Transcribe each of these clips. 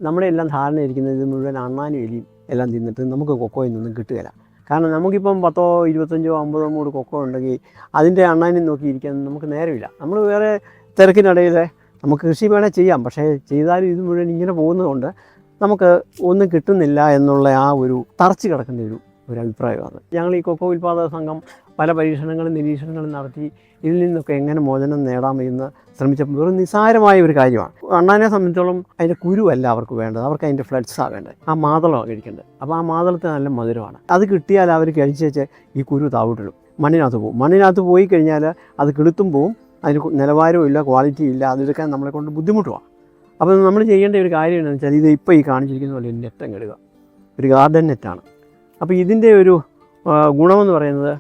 നമ്മുടെ എല്ലാം ധാരണ ഇരിക്കുന്നത് ഇത് മുഴുവൻ അണ്ണാനും എലിയും എല്ലാം തിന്നിട്ട് നമുക്ക് കൊക്കോയിൽ നിന്നും കിട്ടുകയില്ല. കാരണം നമുക്കിപ്പം 10, 25, 50 മൂട് കൊക്കോ ഉണ്ടെങ്കിൽ അതിൻ്റെ അണ്ണാനും നോക്കിയിരിക്കാൻ നമുക്ക് നേരമില്ല. നമ്മൾ വേറെ തിരക്കിനിടയിൽ നമുക്ക് കൃഷി വേണേൽ ചെയ്യാം, പക്ഷേ ചെയ്താലും ഇത് മുഴുവൻ ഇങ്ങനെ പോകുന്നതുകൊണ്ട് നമുക്ക് ഒന്നും കിട്ടുന്നില്ല എന്നുള്ള ആ ഒരു തറച്ച് കിടക്കുന്ന ഒരു അഭിപ്രായമാണ്. ഞങ്ങൾ ഈ കൊക്കോ ഉൽപ്പാദക സംഘം പല പരീക്ഷണങ്ങളും നിരീക്ഷണങ്ങളും നടത്തി ഇതിൽ നിന്നൊക്കെ എങ്ങനെ മോചനം നേടാമെന്ന് ശ്രമിച്ചപ്പോൾ വെറും നിസ്സാരമായ ഒരു കാര്യമാണ്. അണ്ണാനെ സംബന്ധിച്ചോളം അതിൻ്റെ കുരുവല്ല അവർക്ക് വേണ്ടത്, അവർക്ക് അതിൻ്റെ ഫ്ലഡ്സാണ് വേണ്ടത്, ആ മാതളമാണ് കഴിക്കേണ്ടത്. അപ്പോൾ ആ മാതളത്തിന് നല്ല മധുരമാണ്. അത് കിട്ടിയാൽ അവർ കഴിച്ചേച്ച് ഈ കുരു താവിട്ടിടും, മണ്ണിനകത്ത് പോകും. മണ്ണിനകത്ത് പോയി കഴിഞ്ഞാൽ അത് കിളുത്തും പോവും, അതിന് നിലവാരവും ഇല്ല, ക്വാളിറ്റി ഇല്ല, അതെടുക്കാൻ നമ്മളെ കൊണ്ട് ബുദ്ധിമുട്ടുമാണ്. അപ്പോൾ നമ്മൾ ചെയ്യേണ്ട ഒരു കാര്യം എന്താണെന്ന് വെച്ചാൽ ഇത് ഇപ്പോൾ ഈ കാണിച്ചിരിക്കുന്ന പോലെ നെറ്റ് ഇടുക, ഒരു ഗാർഡൻ നെറ്റാണ്. അപ്പോൾ ഇതിൻ്റെ ഒരു ഗുണമെന്ന് പറയുന്നത്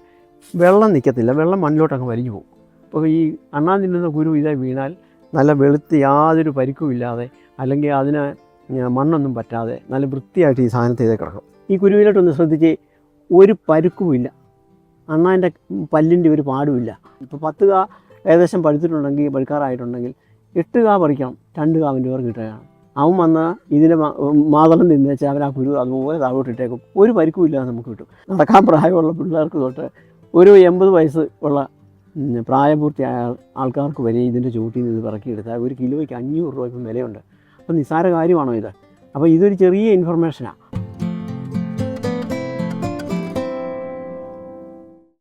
വെള്ളം നിൽക്കത്തില്ല, വെള്ളം മണ്ണിലോട്ടങ്ങ് വലിഞ്ഞു പോകും. അപ്പോൾ ഈ അണ്ണാൻ തിന്നുന്ന കുരു ഇതായി വീണാൽ നല്ല വെളുത്ത് യാതൊരു പരിക്കും ഇല്ലാതെ, അല്ലെങ്കിൽ അതിന് മണ്ണൊന്നും പറ്റാതെ നല്ല വൃത്തിയായിട്ട് ഈ സാധനത്തെ ഇതേ കിടക്കും. ഈ കുരുവിലോട്ടൊന്ന് ശ്രദ്ധിച്ച് ഒരു പരുക്കുമില്ല, അണ്ണാൻ്റെ പല്ലിൻ്റെ ഒരു പാടുമില്ല. ഇപ്പോൾ 10 കാ ഏകദേശം പഴുത്തിട്ടുണ്ടെങ്കിൽ, പഴുക്കാറായിട്ടുണ്ടെങ്കിൽ 8 കാ പറിക്കണം, 2 കാവിൻ്റെ പേർ കിട്ടുകയാണ്. അവൻ വന്ന് ഇതിനെ മാതളം തിന്നു വെച്ചാൽ അവർ ആ കുരു അതുപോലെ താഴോട്ടിട്ടേക്കും, ഒരു പരിക്കും ഇല്ലാതെ നമുക്ക് കിട്ടും. നടക്കാൻ പ്രായമുള്ള പിള്ളേർക്ക് തൊട്ട് ഒരു 80 വയസ്സ് ഉള്ള പ്രായപൂർത്തിയായ ആൾക്കാർക്ക് വരെ ഇതിൻ്റെ ചൂട്ടിൽ നിന്ന് ഇത് പിറക്കിയെടുത്താൽ 1 കിലോയ്ക്ക് 500 രൂപ ഇപ്പം വിലയുണ്ട്. അപ്പോൾ നിസ്സാര കാര്യമാണോ ഇത്? അപ്പോൾ ഇതൊരു ചെറിയ ഇൻഫർമേഷനാണ്.